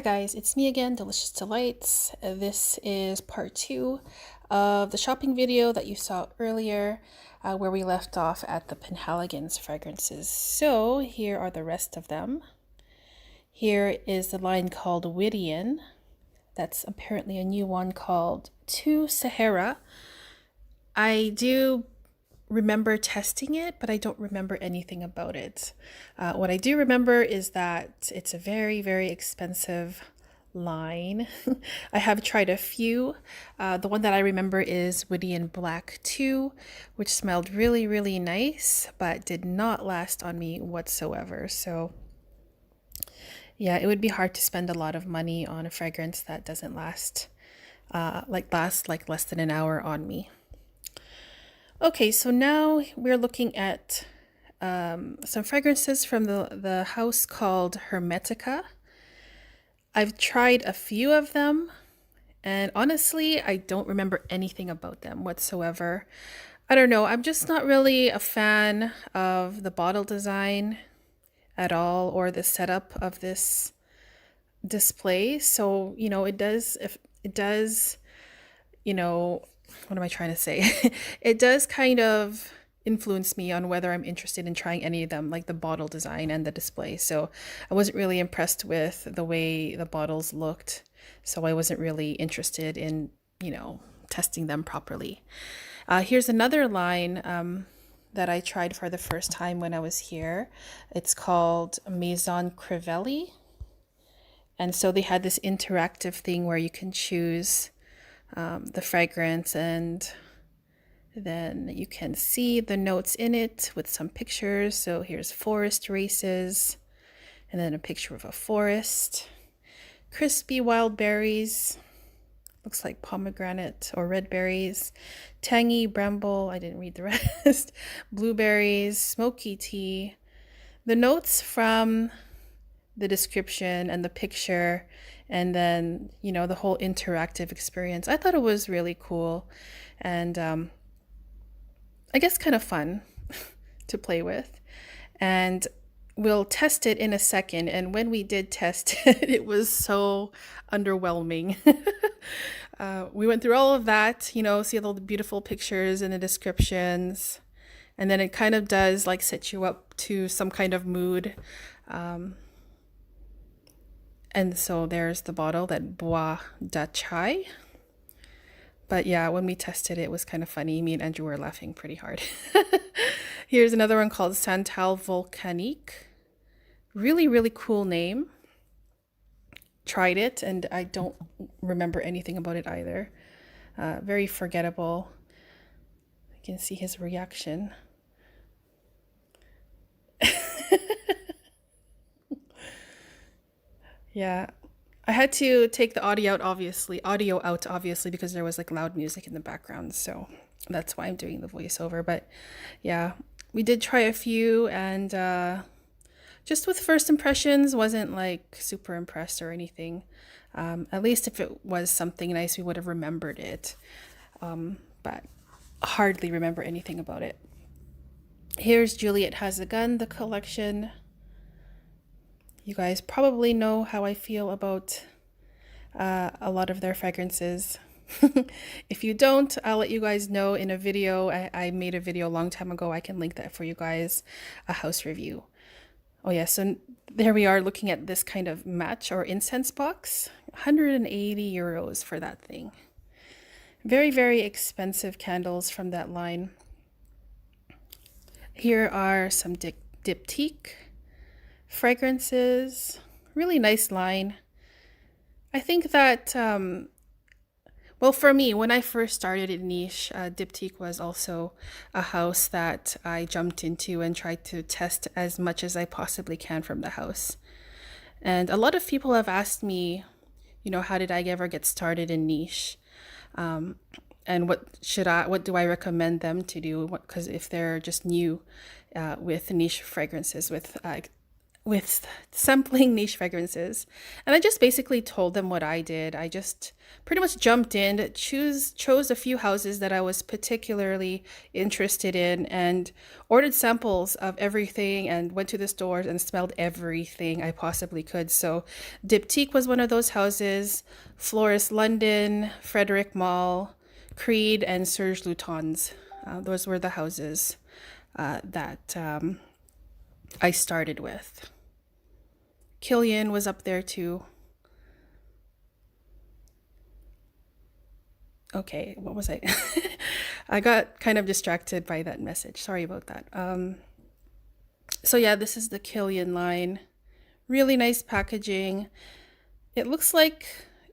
Hi guys, it's me again, Delicious Delights. This is part two of the shopping video that you saw earlier, where we left off at the Penhaligons fragrances. So here are the rest of them. Here is the line called Whittian. That's apparently a new one called To Sahara. I do remember testing it, but I don't remember anything about it. What I do remember is that it's a very, very expensive line. I have tried a few. The one that I remember is Whittian Black 2, which smelled really, really nice, but did not last on me whatsoever. So yeah, it would be hard to spend a lot of money on a fragrance that doesn't last like less than an hour on me. Okay, so now we're looking at some fragrances from the house called Hermetica. I've tried a few of them, and honestly, I don't remember anything about them whatsoever. I don't know, I'm just not really a fan of the bottle design at all, or the setup of this display. So, it does, what am I trying to say? It does kind of influence me on whether I'm interested in trying any of them, like the bottle design and the display. So I wasn't really impressed with the way the bottles looked. So I wasn't really interested in, testing them properly. Here's another line that I tried for the first time when I was here. It's called Maison Crivelli. And so they had this interactive thing where you can choose the fragrance, and then you can see the notes in it with some pictures. So here's forest races, and then a picture of a forest. Crispy wild berries, looks like pomegranate or red berries. Tangy bramble, I didn't read the rest. Blueberries, smoky tea. The notes from the description and the picture, and then the whole interactive experience, I thought it was really cool, and I guess kind of fun to play with. And we'll test it in a second, and when we did test it, it was so underwhelming. We went through all of that, see all the beautiful pictures and the descriptions, and then it kind of does like set you up to some kind of mood. And so there's the bottle that Bois da Chai. But yeah, when we tested it, it was kind of funny. Me and Andrew were laughing pretty hard. Here's another one called Santal Volcanique. Really, really cool name. Tried it, and I don't remember anything about it either. Very forgettable. You can see his reaction. Yeah, I had to take the audio out, obviously, because there was like loud music in the background. So that's why I'm doing the voiceover. But yeah, we did try a few, and just with first impressions, wasn't like super impressed or anything. At least if it was something nice, we would have remembered it. But hardly remember anything about it. Here's Juliet Has a Gun, the collection. You guys probably know how I feel about a lot of their fragrances. If you don't, I'll let you guys know in a video. I made a video a long time ago. I can link that for you guys, a house review. Oh yeah, so there we are looking at this kind of match or incense box. 180 euros for that thing. Very, very expensive candles from that line. Here are some Diptyque fragrances. Really nice line. I think that well, for me, when I first started in niche, Diptyque was also a house that I jumped into and tried to test as much as I possibly can from the house. And a lot of people have asked me, how did I ever get started in niche? And what do I recommend them to do? Because if they're just new with niche fragrances, with with sampling niche fragrances. And I just basically told them what I did. I just pretty much jumped in, chose a few houses that I was particularly interested in, and ordered samples of everything and went to the stores and smelled everything I possibly could. So Diptyque was one of those houses, Florist London, Frederick Mall, Creed, and Serge Lutens. Those were the houses that I started with. Kilian was up there too. Okay, what was I? I got kind of distracted by that message. Sorry about that. So yeah, this is the Kilian line. Really nice packaging. It looks like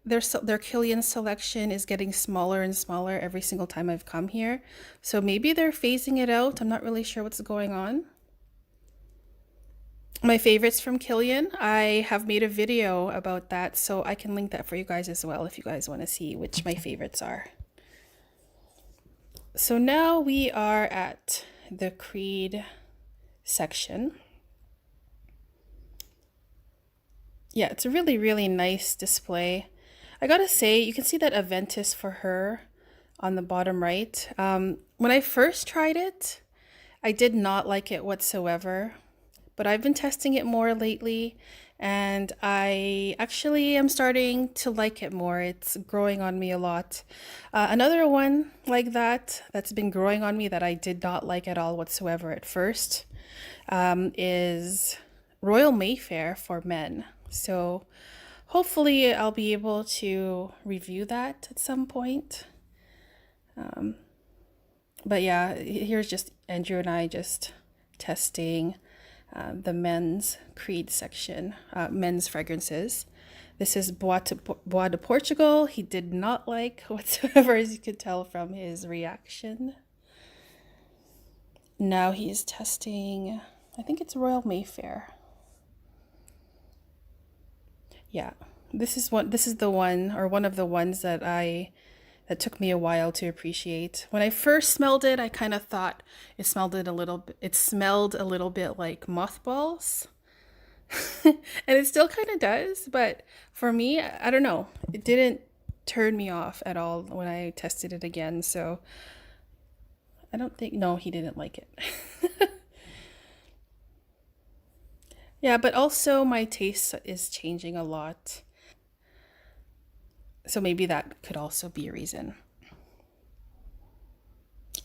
their Kilian selection is getting smaller and smaller every single time I've come here. So maybe they're phasing it out. I'm not really sure what's going on. My favorites from Kilian, I have made a video about that, so I can link that for you guys as well if you guys want to see which my favorites are. So now we are at the Creed section. Yeah, it's a really, really nice display. I gotta say, you can see that Aventus for her on the bottom right. When I first tried it, I did not like it whatsoever. But I've been testing it more lately, and I actually am starting to like it more. It's growing on me a lot. Another one like that's been growing on me that I did not like at all whatsoever at first is Royal Mayfair for men. So hopefully I'll be able to review that at some point. But yeah, here's just Andrew and I just testing the men's Creed section, men's fragrances. This is Bois de Portugal. He did not like whatsoever, as you could tell from his reaction. Now he's testing, I think it's Royal Mayfair. Yeah, this is the one, or one of the ones that took me a while to appreciate. When I first smelled it, I kind of thought it smelled a little bit like mothballs. And it still kind of does, but for me, I don't know. It didn't turn me off at all when I tested it again. So I don't think, no, he didn't like it. Yeah, but also my taste is changing a lot. So maybe that could also be a reason.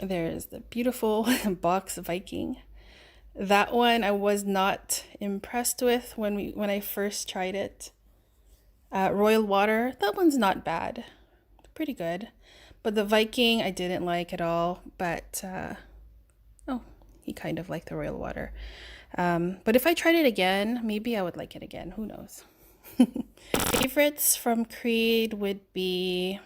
There's the beautiful box Viking. That one I was not impressed with when I first tried it. Royal Water, that one's not bad. Pretty good. But the Viking I didn't like at all. But, oh, he kind of liked the Royal Water. But if I tried it again, maybe I would like it again. Who knows? Favorites from Creed would be,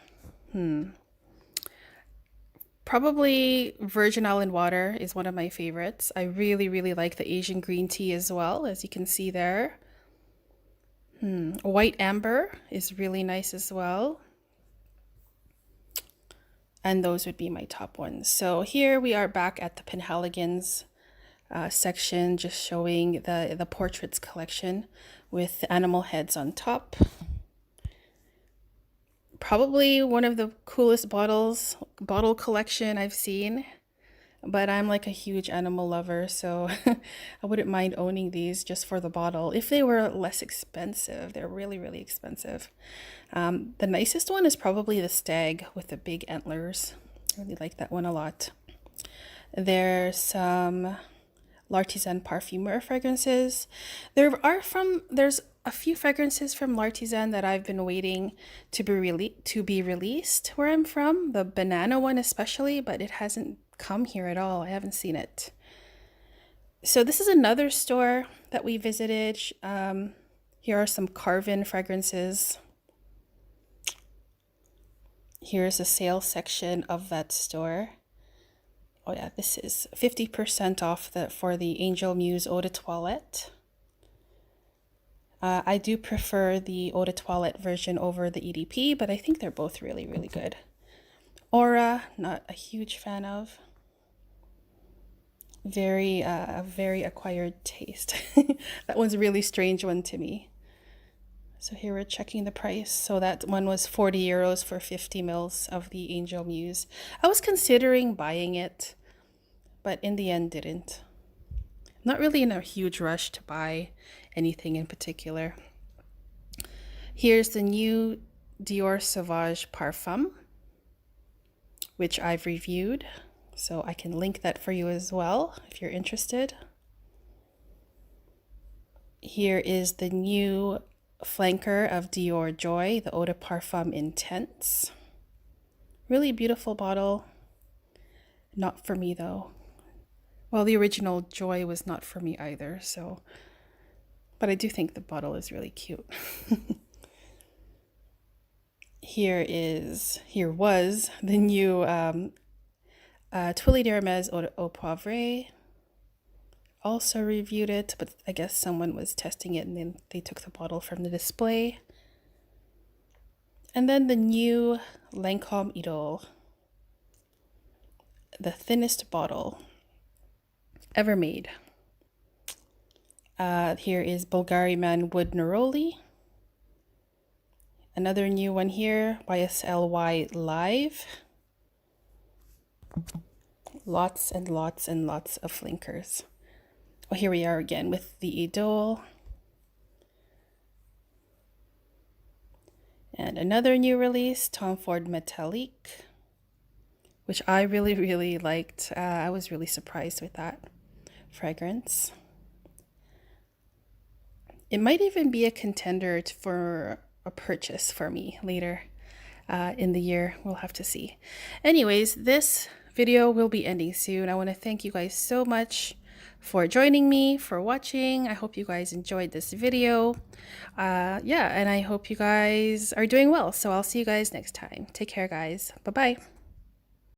probably Virgin Island Water is one of my favorites. I really, really like the Asian green tea as well, as you can see there. White Amber is really nice as well. And those would be my top ones. So here we are back at the Penhaligons section, just showing the portraits collection with animal heads on top. Probably one of the coolest bottle collection I've seen, but I'm like a huge animal lover, so I wouldn't mind owning these just for the bottle if they were less expensive. They're really, really expensive. The nicest one is probably the stag with the big antlers. I really like that one a lot. There's some L'Artisan Parfumeur fragrances. There's a few fragrances from L'Artisan that I've been waiting to be released where I'm from. The banana one especially, but it hasn't come here at all. I haven't seen it. So this is another store that we visited. Here are some Carvin fragrances. Here's a sales section of that store. Oh yeah, this is 50% off for the Angel Muse Eau de Toilette. I do prefer the Eau de Toilette version over the EDP, but I think they're both really, really good. Aura, not a huge fan of. very acquired taste. That one's a really strange one to me. So here we're checking the price. So that one was 40 euros for 50 mils of the Angel Muse. I was considering buying it, but in the end didn't. Not really in a huge rush to buy anything in particular. Here's the new Dior Sauvage Parfum, which I've reviewed. So I can link that for you as well if you're interested. Here is the new flanker of Dior Joy, the Eau de Parfum Intense. Really beautiful bottle. Not for me though. Well, the original Joy was not for me either, so. But I do think the bottle is really cute. Here was the new Tuiles d'Hermès Eau de Poivre. Also reviewed it, but I guess someone was testing it and then they took the bottle from the display. And then the new Lancôme Idole, the thinnest bottle ever made. Here is Bulgari Man Wood Neroli. Another new one here, YSLY Live. Lots and lots and lots of flankers. Well, here we are again with the Idole. And another new release, Tom Ford Metallique, which I really liked. I was really surprised with that fragrance. It might even be a contender for a purchase for me later in the year. We'll have to see. Anyways, this video will be ending soon. I want to thank you guys so much for joining me, for watching. I hope you guys enjoyed this video. Yeah, and I hope you guys are doing well. So I'll see you guys next time. Take care, guys. Bye-bye.